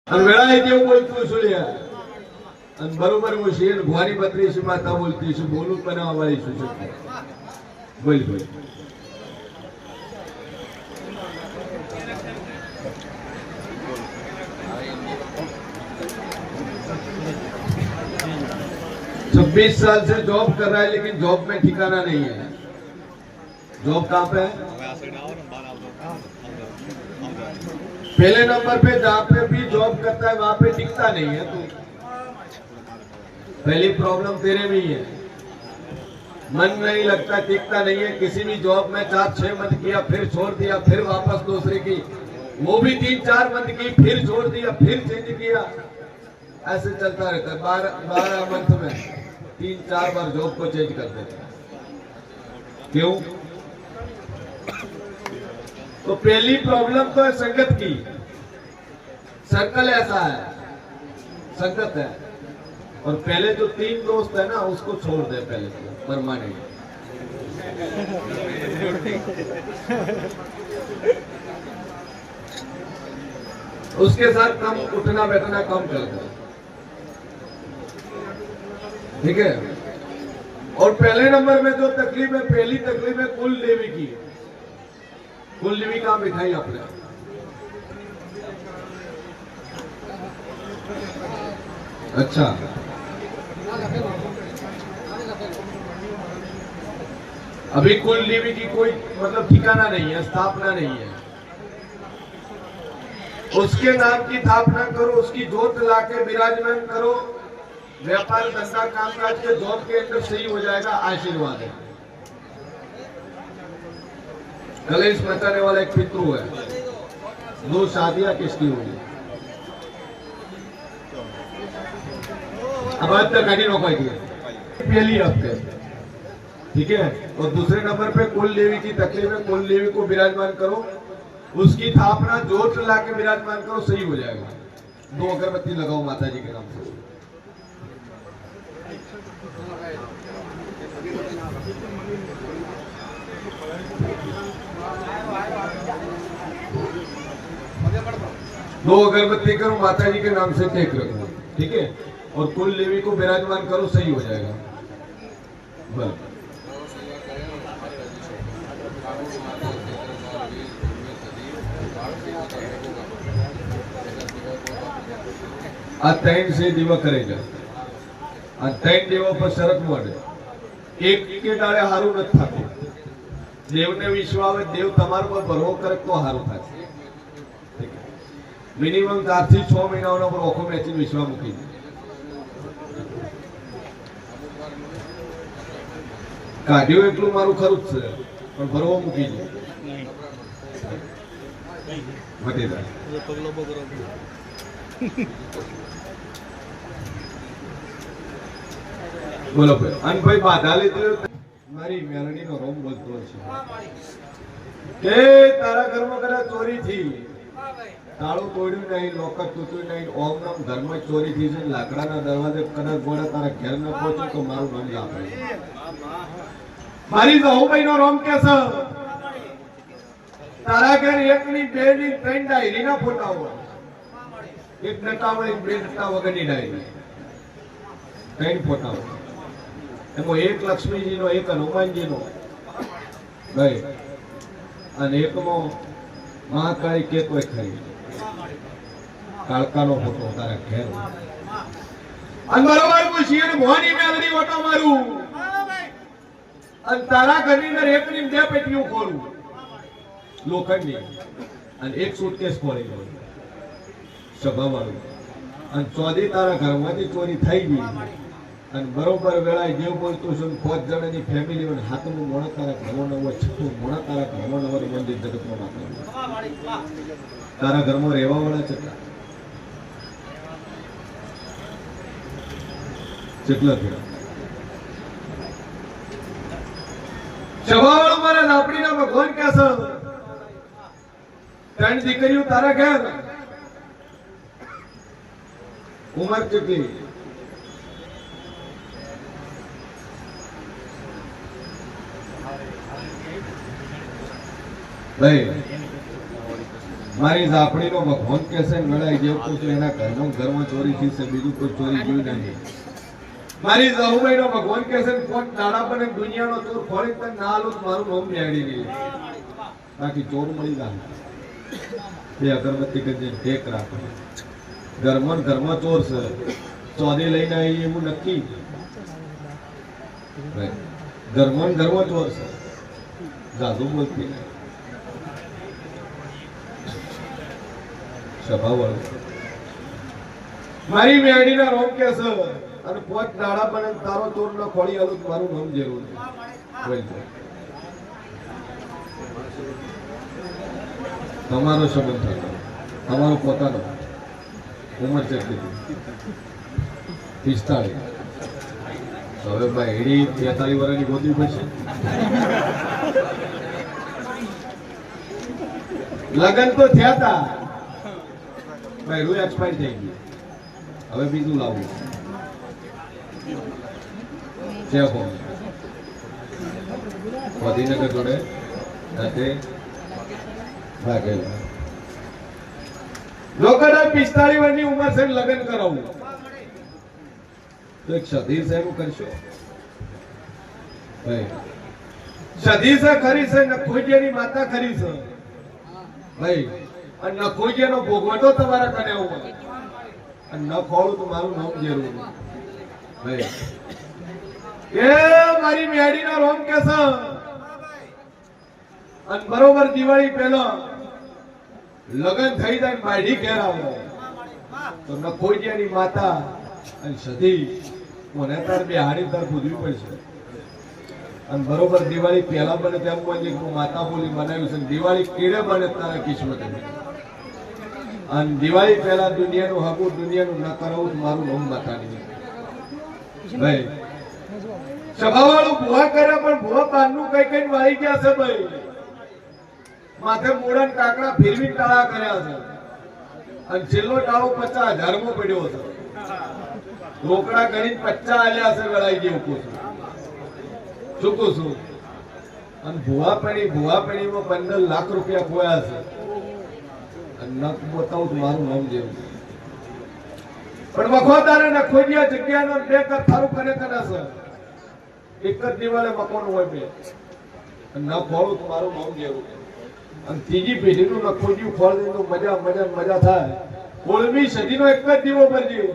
અને વેળાએ જેવું બોલતું છું યાર અને બરોબર હું શેર ભુવાની બત્રીસ માતા બોલતી છું બોલું બનાવવા વાળી છું બોલ બોલ 26 साल से जॉब कर रहा है लेकिन जॉब में ठिकाना नहीं है। जॉब कहाँ पे है? पहले नंबर पे जहाँ पे भी जॉब करता है वहां पे टिकता नहीं है। तू पहली प्रॉब्लम तेरे में ही है, मन नहीं लगता, टिकता नहीं है। किसी भी जॉब में 4-6 मंथ किया, फिर छोड़ दिया, फिर वापस दूसरी की, वो भी 3-4 मंथ की, फिर छोड़ दिया, फिर चेंज किया, ऐसे चलता रहता है। 12 मंथ में 3-4 बार जॉब को चेंज कर देते हैं। क्यों? तो पहली प्रॉब्लम तो है संगत की। सर्कल ऐसा है, संगत है। और पहले जो 3 दोस्त है ना उसको छोड़ दे पहले तो परमानेंट। उसके साथ कम उठना बैठना कम कर दो, ठीक है। और पहले नंबर में जो तकलीफ है, पहली तकलीफ है कुल देवी की। कुल देवी का मिठाई अपने अच्छा अभी कुल देवी की कोई मतलब ठिकाना नहीं है, स्थापना नहीं है। उसके नाम की स्थापना करो, उसकी जोत लाके विराजमान करो। व्यापार धंधा कामकाज के जॉब के अंदर सही हो जाएगा, आशीर्वाद है। कलेश मचाने वाला एक पितृ है। 2 शादियां किसकी हुई? अब आज तक गाड़ी रोकाई थी पहली हफ्ते, ठीक है। और दूसरे नंबर पे कुल देवी की तकलीफ है, कुल देवी को विराजमान करो, उसकी स्थापना जोत ला के विराजमान करो, सही हो जाएगा। 2 अगरबत्ती लगाओ माता जी के नाम से। दो अगरबत्ती करो, माता जी के नाम से टेक रखो, ठीक है। और कुल देवी को विराजमान करो, सही हो जाएगा। बस आ 3 से દીવા કરેગા। આ 3 દીવા પર શરત મળે, એક કે દાડે હારું નથી થતું। દેવને વિશ્વાસ આવે, દેવ તમારા પર ભરોસો કરે તો હારું થાય। મિનિમમ 4 થી 6 મહિનાઓના પર ઓખો મેચિંગ વિશ્વાસ મૂકી દે। કાઢ્યું એટલું મારું ખરું જ છે, પણ ભરવો મૂકી દે મટી જાય। બોલો ભાઈ અને ભાઈ બાધા લીધું મારી મેલડી નો રોમ બોલતો છે કે તારા ઘરમાં કદાચ ચોરી થી, તાળું તોડ્યું નહીં, લોકર તૂટ્યું નહીં, ઓમ નામ ધર્મ ચોરી થઈ છે, લાકડાના દરવાજે કદાચ ગોળા તારા ઘેર ન પહોંચ્યું તો મારું નામ લાપે। મારી જહુભાઈ નો રોમ કે છે તારા ઘેર 1 ની 2 ની 3 ડાયરી ના ફોટા હોય, 1 નટા હોય, 2 નટા વગરની ડાયરી, 3 ફોટા હોય। એમાં 1 લક્ષ્મીજી નો, 1 હનુમાનજી નો ભાઈ, અને એકમાં મહાકાળી કે કોઈ ખરી કાળકાનો ફોટો તારા ઘેર। અને બરોબર પૂછીએ ને મોહની મેલડી ઓટો મારું અને તારા ઘરની અંદર 1 ની 2 પેટીઓ ખોલું લોખંડની અને 1 સુટકેસ ખોલી લઉં સભા વાળું, અને ચોથી તારા ઘરમાંથી ચોરી થઈ ગઈ અને બરોબર વેળાએ જેવું બોલતું છું 5 જણાની ફેમિલી અને 7મું મોણા તારા ઘરમાં નવો, 6મું મોણા તારા ઘરમાં નવો મંદિર જગતમાં માતા તારા ઘરમાં રહેવા વાળા કેટલા થયા? સભાવાળો મારા લાપડીના ભગવાન કે છે 3 દીકરીઓ તારા ઘેર, ઉંમર કેટલી? ભાઈ મારી ઝાપડીનો ભગવાન કે છે લડાઈ જેવું પૂછ્યું એના ઘરમાં ચોરી થઈ છે, બીજું કોઈ ચોરી જોઈ નહીં. મારી ઝહુભાઈનો ભગવાન કે છે કોટ દાડા બને દુનિયાનો ચોર ફોડી તને ના આલું મારું નામ મેળી નહીં, બાકી ચોર મળી જાય. બે અગરબત્તી કરી ટેક રાખો. ઘરમાં ચોર છે, ચોરી લઈને આવી એવું નક્કી. ઘરમાં ચોર છે, જાદુ બોલતી નહીં. સભાવાળું મારી મેળીના રોમ કે છે અને પોત દાડા બને તારો ચોર ન ખોળી આલું મારું નામ જરૂર છે. તમારો સંબંધ થતો તમારો પોતાનો ઉંમર કેટલી 45. હવે ભાઈ એડી 43 વર્ષની ગોતવી પડશે. લગન તો થયા હતા ભાઈ, રૂ એક્સપાયર થઈ ગયું, હવે બીજું લાવવું છે. ગાંધીનગર જોડે સાથે ભાગેલા લોકોને 45 વર્ષની ઉંમર છે લગ્ન કરાવવું તો એક સધીર સાહેબ કરશો ભાઈ. સધીર છે ખરી છે, નખોજીયાની માતા ખરી છે ભાઈ, અને નખોજીયાનો ભોગવટો તમારા કને આવું અને ન ખોળું તો મારું નામ જરૂર ભાઈ. એ મારી મેડીના રોમ કે છે અને બરોબર દિવાળી પહેલા લગન થઈ જાય માઢી ઘેર આવે તો નખોજીયાની માતા અને સધી મને તાર બે હાડી તાર પૂજવી પડશે. અને બરોબર દિવાળી પહેલા બને તેમ કોઈ માતા બોલી બનાવ્યું છે, દિવાળી કેડે બને તારા કિસ્મત. અને દિવાળી પહેલા દુનિયાનું હકું દુનિયાનું ના કરાવું મારું નામ માતાની ભાઈ. સભાવાળું ભૂવા કર્યા પણ ભૂવા બારનું કઈ કઈ વાળી ગયા છે ભાઈ. માથે મોડા કાકડા ફેરવી ટાળા કર્યા છે અને છેલ્લો ટાળો 50,000 માં પડ્યો છે. રોકડા ગણી 50 આલ્યા છે, લડાઈ જેવું પૂછું ચૂકું છું. અને ભૂવા પેણીમાં 15 લાખ રૂપિયા ખોયા છે. નખ બતાવું તો મારું નામ જેવું પણ વખોદારે નખોજીયા જગ્યાનો બે કર થારું કરે કરે છે. એક જ દિવાલે મકોન હોય બે ન ફોડું તો મારું નામ જેવું. અને ત્રીજી પેઢીનું નખોજીયું ફળ દે તો મજા થાય. 16મી સદીનો એક જ દીવો ભરજી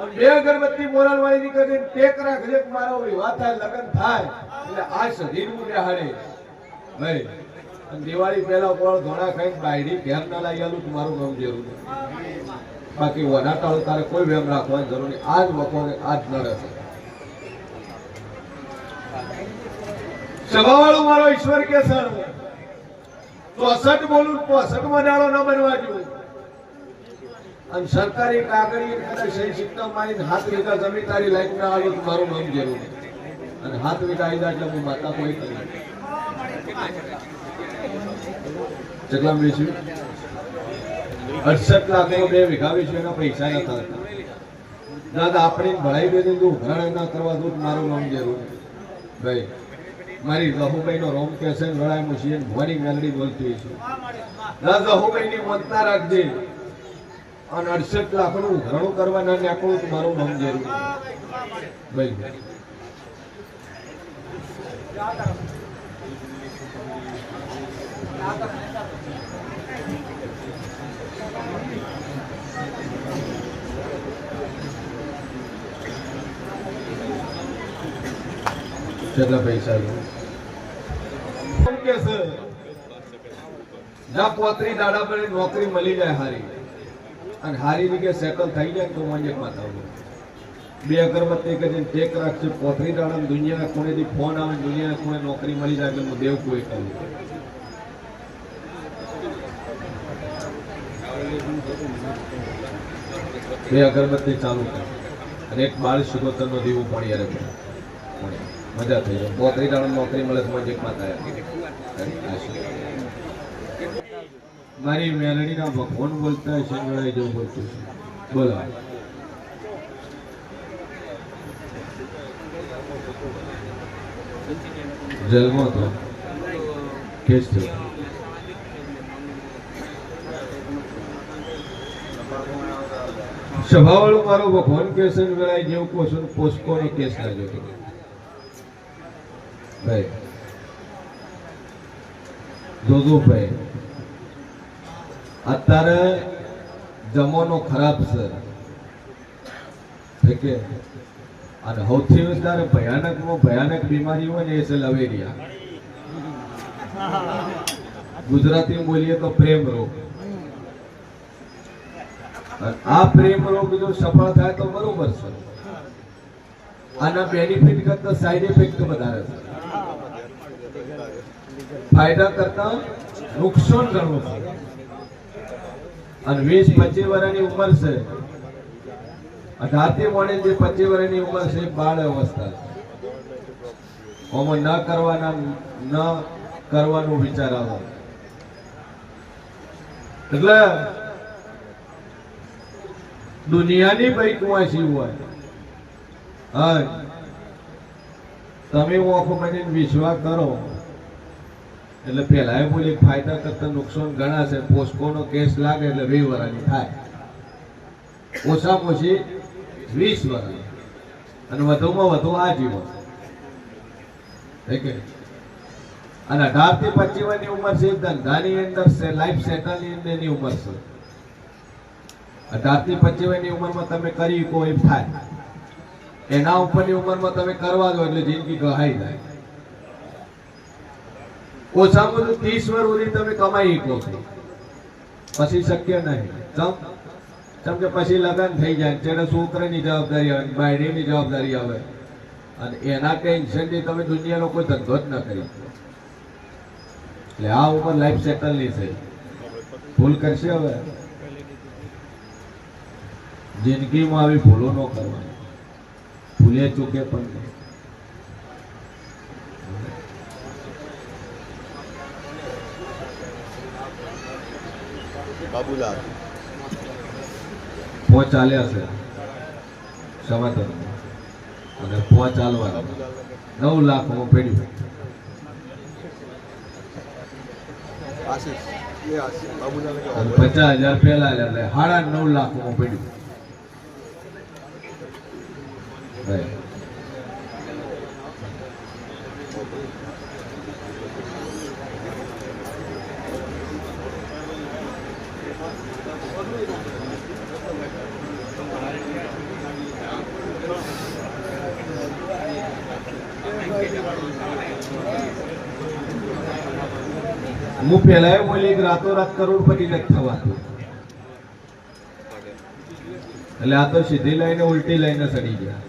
અને બે અગરબત્તી મોરાલ વાળી નીકળે ટેક રાખજે મારો વિવાહ થાય લગ્ન થાય એટલે આ સદીનું બેહાડે ભાઈ. અને દિવાળી પહેલા ફળ ઘણા ખાઈ બાયડી ઘેર ના લાવી આલું તમારું નામ જરૂર. બાકી વનાટાળો તારે કોઈ વેમ રાખવાની જરૂર નહીં. આજ વખોને આજ ન રહેશે. સભાવાળું મારો ઈશ્વર કે છે 64 બોલું 65 મજાળો ન બનવા જોઈએ. અને સરકારી કાગળી સહી સિક્કા મારીને 7 વીઘા જમીન તારી લાઈન ના આવ્યું તો મારું નામ જરૂર. અને 7 વીઘા આવી જાય એટલે હું માતા કોઈ કરી કેટલા વેચ્યું 68 લાખ 2 વીઘા વેચ્યું એના પૈસા નતા દાદા. આપણે ભણાઈ દે તું ભરાણ ના કરવા દો મારું નામ જરૂર ભાઈ. મારી ઝહુભાઈ નો રોમ કે છે લડાઈ મુશી ભવાની મેલડી બોલતી છે. દાદા ઝહુભાઈ ની મનતા રાખજે અને 68 લાખ નું ઘરણું કરવા ના નાખું તો મારું નામ જરૂર ભાઈ. કેટલા પૈસા જ્યાં 35 દાડા પર નોકરી મળી જાય હારી અને હારી રીતે સેટલ થઈ જાય તો મને માતા બે અગરબત્તી કરીને ટેક રાખશે. 35 દાડા દુનિયાના ખૂણેથી ફોન આવે, દુનિયાના ખૂણે નોકરી મળી જાય એટલે હું દેવ કોઈ કરું. બે અગરબત્તી ચાલુ કરે અને એક 12 શિકોતર નો દીવો પાણી યારે મજા થઈ જાય. 35 દાડા નોકરી મળે તો મને માતા. મારી મેલડીના ભગવાન બોલતા છે લડાઈ જેવું બોલતું છે. બોલો જેલમાં તો કેસ થયો સભાવાળો મારો ભગવાન કેસન વેળાય જેવું કોશન પોસ્કોનો કેસ લાગ્યો ભાઈ જોજો ભાઈ અત્યારે જમાનો ખરાબ છે ઠીક છે અને સૌથી વધારે ભયાનકમાં ભયાનક બીમારી હોય ને એ છે લવેરિયા ગુજરાતી બોલીએ તો પ્રેમ રોગ આ પ્રેમ રોગ જો સફળ થાય તો બરોબર છે આના બેનિફિટ કરતા સાઈડ ઇફેક્ટ વધારે છે ફાયદા કરતા નુકસાન ઘણું છે અને 20-25 વર્ષની ઉંમર છે 18 થી મોડે જે 25 વર્ષની ઉંમર છે બાળ અવસ્થા છે ઓમાં ન કરવાનું વિચાર આવે એટલે દુનિયાની ભાઈ કુવાસી હોય હા તમે ઓખો મને વિશ્વાસ કરો એટલે પેલા એ બોલી ફાયદા કરતા નુકસાન ઘણા છે પોસ્કોનો કેસ લાગે એટલે 20 વર્ષની થાય ઓછામાં ઓછી 20 વર્ષ અને વધુમાં વધુ આજીવન અને 18 થી 25 વર્ષની ઉંમર છે ધંધાની અંદર છે લાઈફ સેટલની અંદરની ઉંમર છે 18 થી 25 વર્ષની ઉંમરમાં તમે કરી કોઈ થાય એના ઉપરની ઉંમરમાં તમે કરવા દો એટલે જિંદગી ગહાઈ જાય ઓછામાં ઓછું 30 વર્ષ સુધી તમે કમાઈ શકો છો પછી શક્ય નહીં ચમ કે પછી લગ્ન થઈ જાય ત્યારે છોકરાની જવાબદારી આવે બાયડીની જવાબદારી આવે અને એના ટેન્શનથી તમે દુનિયાનો કોઈ ધંધો જ ન કરી એટલે આ ઉંમર લાઈફ સેટલની છે ભૂલ કરશે હવે જિંદગીમાં આવી ભૂલો ન કરવાની ભૂલે ચૂકે પણ નહીં બાબુલાલ પોચ ચાલ્યા છે સમાધાન અને પોચ ચાલવા 9 લાખ હું પેડ્યું આશીષ એ આશીષ બાબુલાલ કે 50,000 પેલા એટલે 9.5 લાખ હું પેડ્યું ભાઈ હું પેલા એ બોલી કે રાતોરાત કરોડપતિ નથી થવાતું એટલે આ તો સીધી લાઈને ઉલટી લાઈને સડી ગયા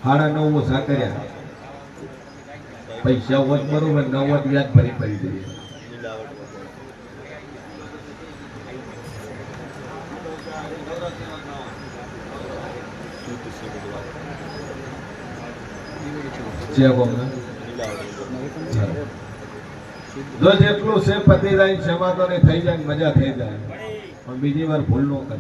9.5 ઓછા કર્યા પૈસા હોત બરોબર 9 વ્યાજ ભરી દઈએ જો જેટલું છે પતિ જાય ક્ષમા ને થઈ જાય મજા થઈ જાય પણ બીજી વાર ભૂલ ન કરે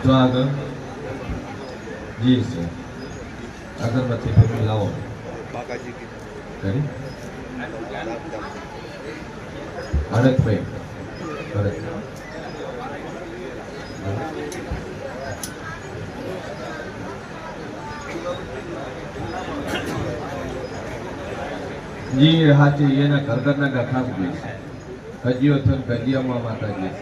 તો આગળ જી સર અગરબત્તી ફેમી લાવો કરી અડકભાઈ જી હાચી એના ઘર ઘરના ગખાસ બી ગજીયો થન ગજીયામાં માતાજી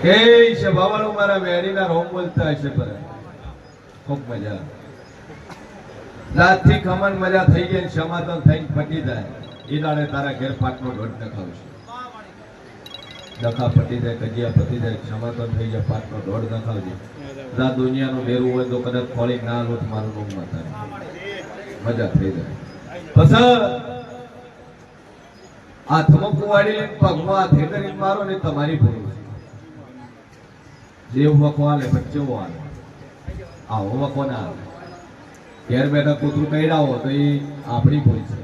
એ સભાવાળો મારા વેડીના રોમ બોલતા હશે પર ખૂબ મજા રાતથી ખમણ મજા થઈ જાય સમાધાન થઈને ફટી જાય એ દાડે તારા ઘેર પાટનો દોઢ નખાવશે દખા ફટી જાય કજિયા ફટી જાય સમાધાન થઈ જાય પાટનો દોઢ નખાવજે આ દુનિયાનું મેરું હોય તો કદાચ ખોલી ના લોટ મારું રોમ માતા મજા થઈ જાય પછી હાથમાં કુવાડી લઈને પગમાં હાથે કરીને મારો ને તમારી ભૂલ જેવું વખવાલે બચ્ચો વાલે આવો કોના આવે ઘેર બેઠા કૂતરું કઈડાવો તો એ આપણી ભૂલ છે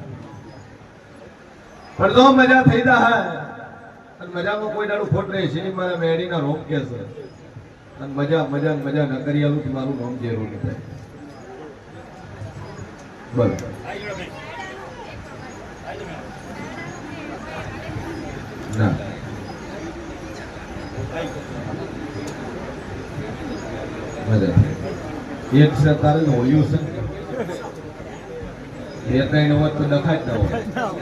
પણ તો મજા થઈ જાય અને મજામાં કોઈ દાડું ખોટ રહે છે મારા મેડીના રોમ કે છે અને મજા મજા મજા ન કરી આલું તો મારું રોમ જેરું નહીં થાય બોલો ના મજા એક છે તારે હોળ્યું છે બે ત્રણ હોત તો ડખાય જ ન હોય